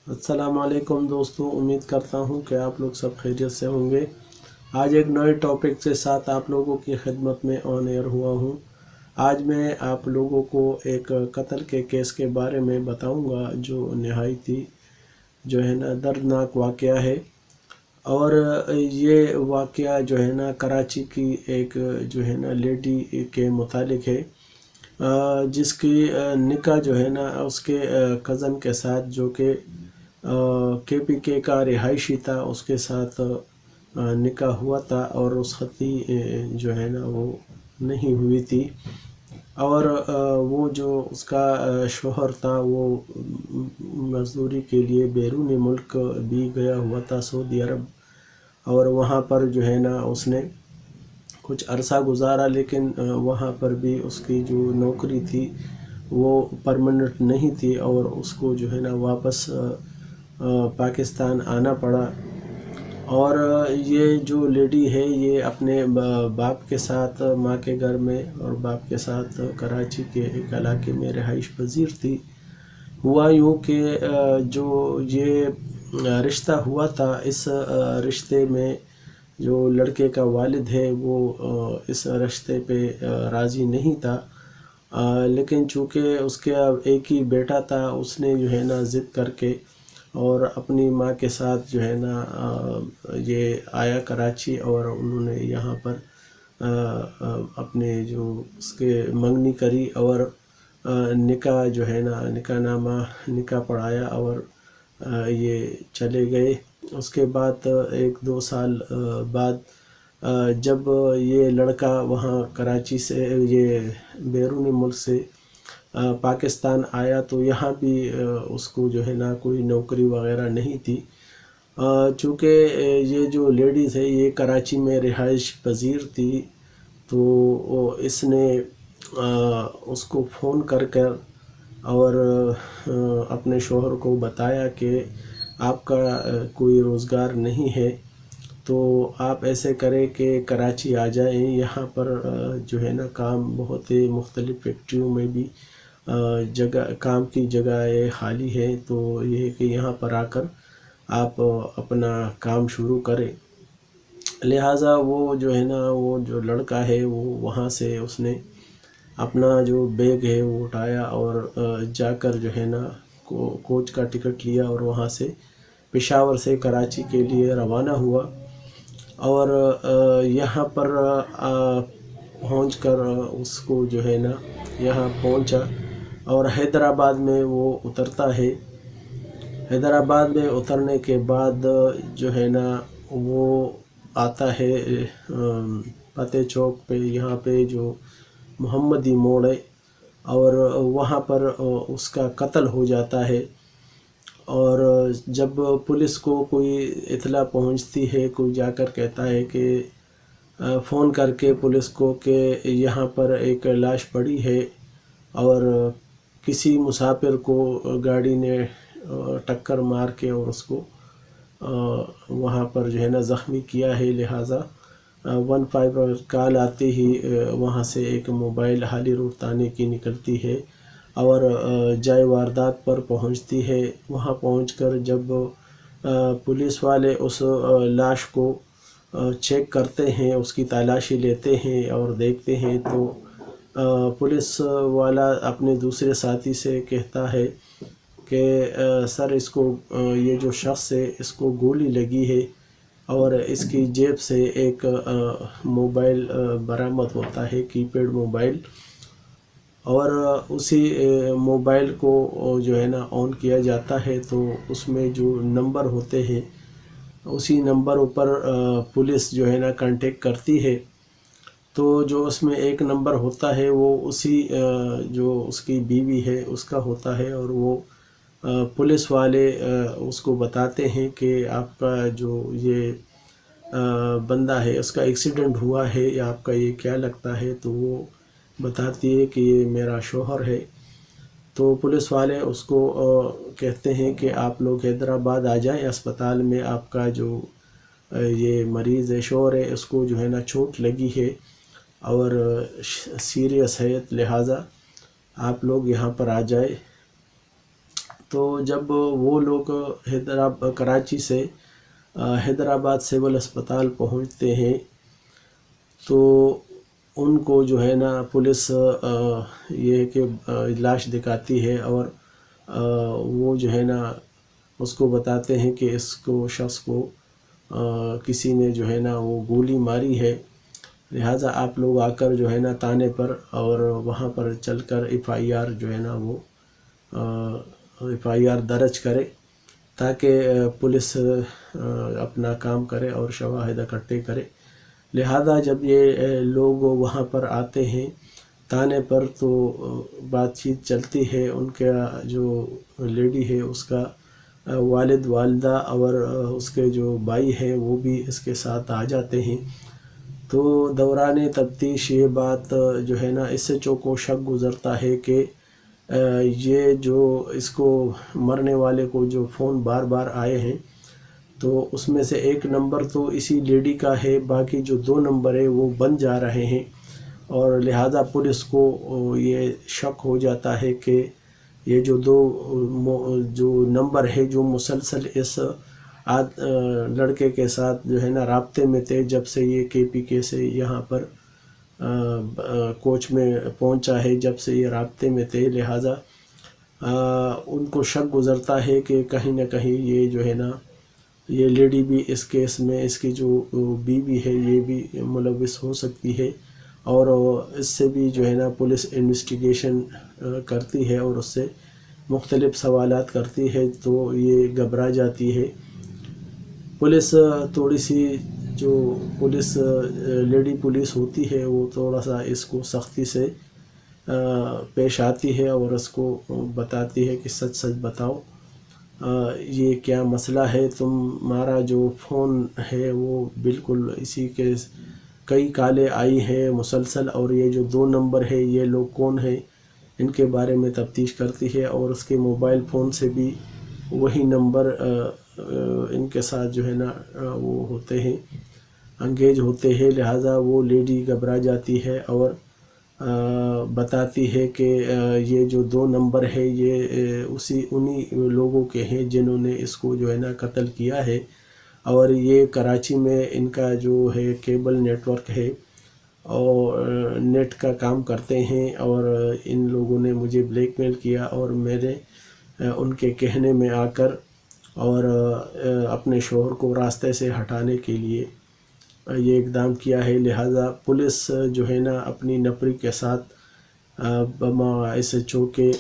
السلام علیکم دوستوں، امید کرتا ہوں کہ آپ لوگ سب خیریت سے ہوں گے۔ آج ایک نئے ٹاپک کے ساتھ آپ لوگوں کی خدمت میں آن ایئر ہوا ہوں۔ آج میں آپ لوگوں کو ایک قتل کے کیس کے بارے میں بتاؤں گا جو نہایتی دردناک واقعہ ہے، اور یہ واقعہ کراچی کی ایک لیڈی کے متعلق ہے، جس کی نکاح اس کے کزن کے ساتھ، جو کہ KPK کا رہائشی تھا، اس کے ساتھ نکاح ہوا تھا، اور رخصتی وہ نہیں ہوئی تھی، اور وہ جو اس کا شوہر تھا وہ مزدوری کے لیے بیرون ملک بھی گیا ہوا تھا، سعودی عرب، اور وہاں پر اس نے کچھ عرصہ گزارا، لیکن وہاں پر بھی اس کی جو نوکری تھی وہ پرماننٹ نہیں تھی، اور اس کو واپس پاکستان آنا پڑا۔ اور یہ جو لیڈی ہے یہ اپنے باپ کے ساتھ ماں کے گھر میں اور باپ کے ساتھ کراچی کے ایک علاقے میں رہائش پذیر تھی۔ ہوا یوں کہ جو یہ رشتہ ہوا تھا، اس رشتے میں جو لڑکے کا والد ہے وہ اس رشتے پہ راضی نہیں تھا، لیکن چونکہ اس کا ایک ہی بیٹا تھا، اس نے ضد کر کے اور اپنی ماں کے ساتھ یہ آیا کراچی، اور انہوں نے یہاں پر اپنے جو اس کے منگنی کری، اور نکاح نکاح پڑھایا، اور یہ چلے گئے۔ اس کے بعد 1-2 سال بعد جب یہ لڑکا وہاں کراچی سے یہ بیرون ملک سے پاکستان آیا، تو یہاں بھی اس کو کوئی نوکری وغیرہ نہیں تھی، چونکہ یہ جو لیڈیز ہے یہ کراچی میں رہائش پذیر تھی، تو اس نے اس کو فون کر اور اپنے شوہر کو بتایا کہ آپ کا کوئی روزگار نہیں ہے، تو آپ ایسے کریں کہ کراچی آ جائیں، یہاں پر کام بہت ہی مختلف فیکٹریوں میں بھی کام کی جگہ خالی ہے، تو یہ ہے کہ یہاں پر آ کر آپ اپنا کام شروع کریں۔ لہٰذا وہ جو لڑکا ہے وہ وہاں سے اس نے اپنا جو بیگ ہے وہ اٹھایا، اور جا کر کوچ کا ٹکٹ لیا، اور وہاں سے پشاور سے کراچی کے لیے روانہ ہوا، اور یہاں پر پہنچ کر اس کو یہاں پہنچا، اور حیدرآباد میں وہ اترتا ہے۔ حیدرآباد میں اترنے کے بعد وہ آتا ہے فتح چوک پہ، یہاں پہ جو محمدی موڑ ہے، اور وہاں پر اس کا قتل ہو جاتا ہے۔ اور جب پولیس کو کوئی اطلاع پہنچتی ہے، کوئی جا کر کہتا ہے کہ فون کر کے پولیس کو کہ یہاں پر ایک لاش پڑی ہے، اور کسی مسافر کو گاڑی نے ٹکر مار کے اور اس کو وہاں پر زخمی کیا ہے، لہٰذا 15 کال آتے ہی وہاں سے ایک موبائل حالی روڈ تانے کی نکلتی ہے، اور جائے واردات پر پہنچتی ہے۔ وہاں پہنچ کر جب پولیس والے اس لاش کو چیک کرتے ہیں، اس کی تلاشی لیتے ہیں اور دیکھتے ہیں، تو پولیس والا اپنے دوسرے ساتھی سے کہتا ہے کہ سر، اس کو یہ جو شخص ہے اس کو گولی لگی ہے، اور اس کی جیب سے ایک موبائل برآمد ہوتا ہے، کی پیڈ موبائل، اور اسی موبائل کو آن کیا جاتا ہے، تو اس میں جو نمبر ہوتے ہیں اسی نمبر پر پولیس کانٹیکٹ کرتی ہے، تو جو اس میں ایک نمبر ہوتا ہے وہ اسی جو اس کی بیوی ہے اس کا ہوتا ہے، اور وہ پولیس والے اس کو بتاتے ہیں کہ آپ کا جو یہ بندہ ہے اس کا ایکسیڈنٹ ہوا ہے، یا آپ کا یہ کیا لگتا ہے، تو وہ بتاتی ہے کہ یہ میرا شوہر ہے۔ تو پولیس والے اس کو کہتے ہیں کہ آپ لوگ حیدرآباد آ جائیں اسپتال میں، آپ کا جو یہ مریض ہے، شوہر ہے، اس کو چوٹ لگی ہے اور سیریس ہے، لہٰذا آپ لوگ یہاں پر آ جائے۔ تو جب وہ لوگ کراچی سے حیدرآباد سول اسپتال پہنچتے ہیں تو ان کو جو ہے نا پولیس یہ کہ لاش دکھاتی ہے اور وہ جو ہے نا اس کو بتاتے ہیں کہ اس کو شخص کو کسی نے جو ہے نا وہ گولی ماری ہے، لہٰذا آپ لوگ آ کر جو ہے نا تانے پر اور وہاں پر چل کر FIR جو ہے نا وہ FIR درج کرے تاکہ پولیس اپنا کام کرے اور شواہد اکٹھے کرے۔ لہذا جب یہ لوگ وہاں پر آتے ہیں تانے پر تو بات چیت چلتی ہے، ان کا جو لیڈی ہے اس کا والد والدہ اور اس کے جو بھائی ہیں وہ بھی اس کے ساتھ آ جاتے ہیں۔ تو دوران تفتیش یہ بات جو ہے نا اس سے کو شک گزرتا ہے کہ یہ جو اس کو مرنے والے کو جو فون بار بار آئے ہیں تو اس میں سے ایک نمبر تو اسی لیڈی کا ہے، باقی جو 2 نمبر ہے وہ بند جا رہے ہیں، اور لہٰذا پولیس کو یہ شک ہو جاتا ہے کہ یہ جو 2 جو نمبر ہے جو مسلسل اس لڑکے کے ساتھ جو ہے نا رابطے میں تھے جب سے یہ KPK سے یہاں پر کوچ میں پہنچا ہے، جب سے یہ رابطے میں تھے، لہٰذا ان کو شک گزرتا ہے کہ کہیں نہ کہیں یہ جو ہے نا یہ لیڈی بھی اس کیس میں، اس کی جو بیوی ہے یہ بھی ملوث ہو سکتی ہے، اور اس سے بھی جو ہے نا پولیس انویسٹیگیشن کرتی ہے اور اس سے مختلف سوالات کرتی ہے تو یہ گھبرا جاتی ہے۔ پولیس تھوڑی سی جو پولیس لیڈی پولیس ہوتی ہے وہ تھوڑا سا اس کو سختی سے پیش آتی ہے اور اس کو بتاتی ہے کہ سچ سچ بتاؤ، یہ کیا مسئلہ ہے، تمہارا جو فون ہے وہ بالکل اسی کے کئی کالیں آئی ہیں مسلسل، اور یہ جو 2 نمبر ہے یہ لوگ کون ہیں ان کے بارے میں تفتیش کرتی ہے، اور اس کے موبائل فون سے بھی وہی نمبر ان کے ساتھ جو ہے نا وہ ہوتے ہیں، انگیج ہوتے ہیں، لہٰذا وہ لیڈی گھبرا جاتی ہے اور بتاتی ہے کہ یہ جو 2 نمبر ہے یہ انہی لوگوں کے ہیں جنہوں نے اس کو جو ہے نا قتل کیا ہے، اور یہ کراچی میں ان کا جو ہے کیبل نیٹ ورک ہے اور نیٹ کا کام کرتے ہیں، اور ان لوگوں نے مجھے بلیک میل کیا اور میرے ان کے کہنے میں آ کر اور اپنے شوہر کو راستے سے ہٹانے کے لیے یہ اقدام کیا ہے، لہٰذا پولیس جو ہے نا اپنی نفری کے ساتھ SHO کے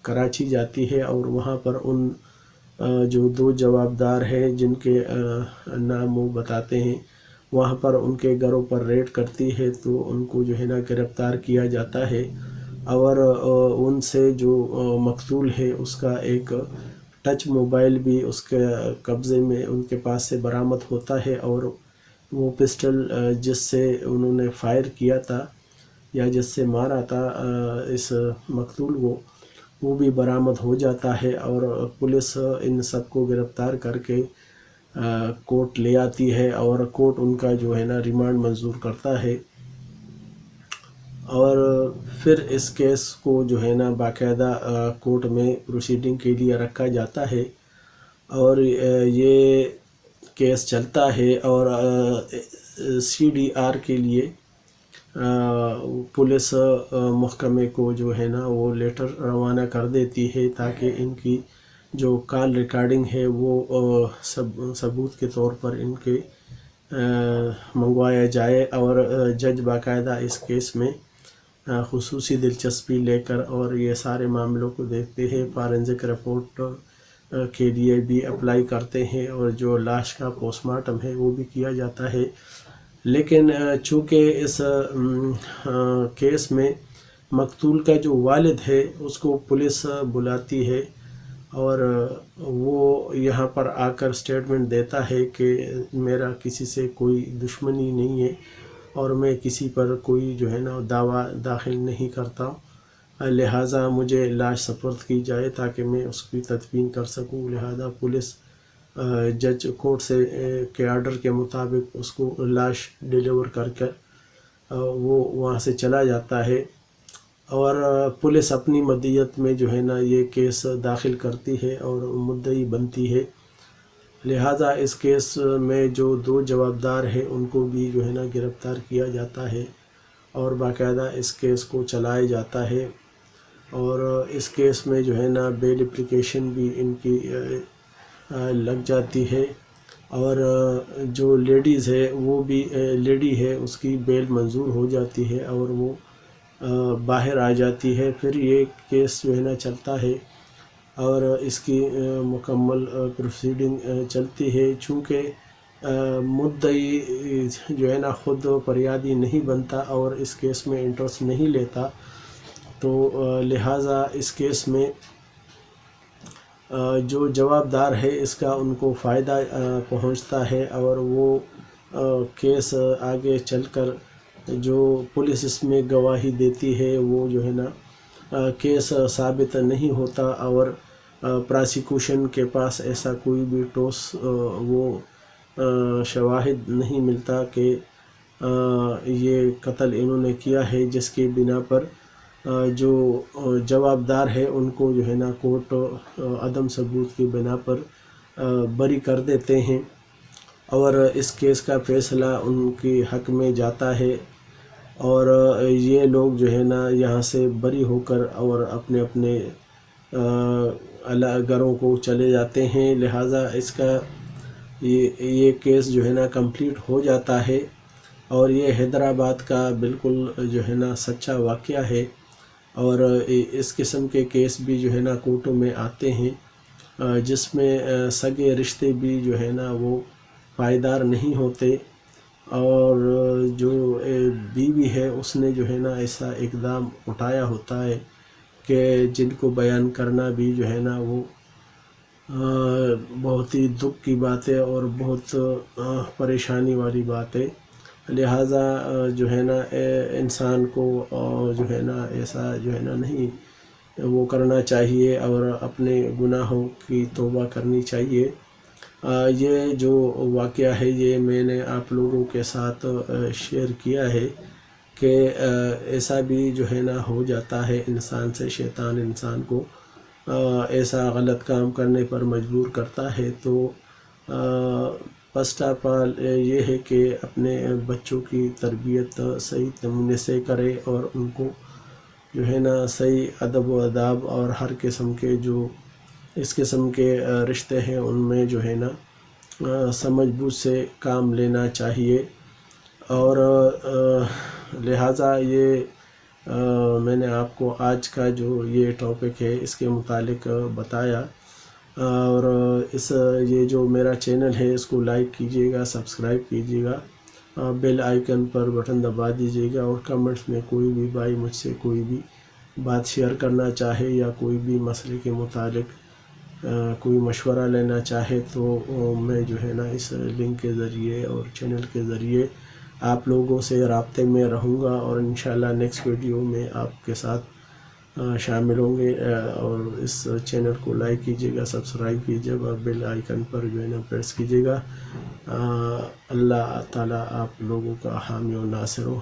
کراچی جاتی ہے اور وہاں پر ان جو 2 جوابدار ہیں جن کے نام وہ بتاتے ہیں وہاں پر ان کے گھروں پر ریڈ کرتی ہے تو ان کو جو ہے نا گرفتار کیا جاتا ہے، اور ان سے جو مقتول ہے اس کا ایک ٹچ موبائل بھی اس کے قبضے میں ان کے پاس سے برآمد ہوتا ہے، اور وہ پسٹل جس سے انہوں نے فائر کیا تھا یا جس سے مارا تھا اس مقتول کو وہ بھی برآمد ہو جاتا ہے، اور پولیس ان سب کو گرفتار کر کے کورٹ لے آتی ہے اور کورٹ ان کا جو ہے نا ریمانڈ منظور کرتا ہے، اور پھر اس کیس کو جو ہے نا باقاعدہ کورٹ میں پروسیڈنگ کے لیے رکھا جاتا ہے، اور یہ کیس چلتا ہے، اور CDR کے لیے پولیس محکمے کو جو ہے نا وہ لیٹر روانہ کر دیتی ہے تاکہ ان کی جو کال ریکارڈنگ ہے وہ ثبوت کے طور پر ان کے منگوایا جائے، اور جج باقاعدہ اس کیس میں خصوصی دلچسپی لے کر اور یہ سارے معاملوں کو دیکھتے ہیں، فارنزک رپورٹ کے لیے بھی اپلائی کرتے ہیں، اور جو لاش کا پوسٹ مارٹم ہے وہ بھی کیا جاتا ہے، لیکن چونکہ اس کیس میں مقتول کا جو والد ہے اس کو پولیس بلاتی ہے اور وہ یہاں پر آ کر سٹیٹمنٹ دیتا ہے کہ میرا کسی سے کوئی دشمنی نہیں ہے اور میں کسی پر کوئی جو ہے نا دعویٰ داخل نہیں کرتا، لہٰذا مجھے لاش سپرد کی جائے تاکہ میں اس کی تدفین کر سکوں، لہٰذا پولیس جج کورٹ سے کے آرڈر کے مطابق اس کو لاش ڈیلیور کر کر وہ وہاں سے چلا جاتا ہے، اور پولیس اپنی مدیت میں جو ہے نا یہ کیس داخل کرتی ہے اور مدعی بنتی ہے۔ لہٰذا اس کیس میں جو 2 جوابدار ہیں ان کو بھی جو ہے نا گرفتار کیا جاتا ہے اور باقاعدہ اس کیس کو چلایا جاتا ہے، اور اس کیس میں جو ہے نا بیل اپلیکیشن بھی ان کی لگ جاتی ہے، اور جو لیڈیز ہے وہ بھی لیڈی ہے اس کی بیل منظور ہو جاتی ہے اور وہ باہر آ جاتی ہے۔ پھر یہ کیس جو ہے نا چلتا ہے اور اس کی مکمل پروسیڈنگ چلتی ہے۔ چونکہ مدعی جو ہے نا خود فریادی نہیں بنتا اور اس کیس میں انٹرسٹ نہیں لیتا، تو لہٰذا اس کیس میں جو جوابدار ہے اس کا ان کو فائدہ پہنچتا ہے، اور وہ کیس آگے چل کر جو پولیس اس میں گواہی دیتی ہے وہ جو ہے نا کیس ثابت نہیں ہوتا، اور پراسیکیوشن کے پاس ایسا کوئی بھی ٹھوس وہ شواہد نہیں ملتا کہ یہ قتل انہوں نے کیا ہے، جس کی بنا پر جو جوابدار ہے ان کو جو ہے نا کورٹ عدم ثبوت کی بنا پر بری کر دیتے ہیں، اور اس کیس کا فیصلہ ان کی حق میں جاتا ہے، اور یہ لوگ جو ہے نا یہاں سے بری ہو کر اور اپنے اپنے گھروں کو چلے جاتے ہیں۔ لہٰذا اس کا یہ کیس جو ہے نا کمپلیٹ ہو جاتا ہے، اور یہ حیدرآباد کا بالکل جو ہے نا سچا واقعہ ہے، اور اس قسم کے کیس بھی جو ہے نا کورٹوں میں آتے ہیں جس میں سگے رشتے بھی جو ہے نا وہ پائیدار نہیں ہوتے، اور جو بیوی ہے اس نے جو ہے نا ایسا اقدام اٹھایا ہوتا ہے کہ جن کو بیان کرنا بھی جو ہے نا وہ بہت ہی دکھ کی بات ہے اور بہت پریشانی والی بات ہے۔ لہٰذا جو ہے نا انسان کو جو ہے نا ایسا جو ہے نا نہیں وہ کرنا چاہیے اور اپنے گناہوں کی توبہ کرنی چاہیے۔ یہ جو واقعہ ہے یہ میں نے آپ لوگوں کے ساتھ شیئر کیا ہے کہ ایسا بھی جو ہے نا ہو جاتا ہے انسان سے، شیطان انسان کو ایسا غلط کام کرنے پر مجبور کرتا ہے۔ تو فرسٹ آف آل یہ ہے کہ اپنے بچوں کی تربیت صحیح نمونے سے کرے، اور ان کو جو ہے نا صحیح ادب و آداب اور ہر قسم کے جو اس قسم کے رشتے ہیں ان میں جو ہے نا سمجھ بوجھ سے کام لینا چاہیے۔ اور لہٰذا یہ میں نے آپ کو آج کا جو یہ ٹاپک ہے اس کے متعلق بتایا، اور یہ جو میرا چینل ہے اس کو لائک کیجیے گا، سبسکرائب کیجیے گا، بیل آئیکن پر بٹن دبا دیجیے گا، اور کمنٹس میں کوئی بھی بھائی مجھ سے کوئی بھی بات شیئر کرنا چاہے یا کوئی بھی مسئلے کے متعلق کوئی مشورہ لینا چاہے تو میں جو ہے نا اس لنک کے ذریعے اور چینل کے ذریعے آپ لوگوں سے رابطے میں رہوں گا، اور انشاءاللہ نیکسٹ ویڈیو میں آپ کے ساتھ شامل ہوں گے۔ اور اس چینل کو لائک کیجیے گا، سبسکرائب کیجیے گا، بیل آئیکن پر جو ہے نا پریس کیجیے گا۔ اللہ تعالیٰ آپ لوگوں کا حامی و ناصر ہو۔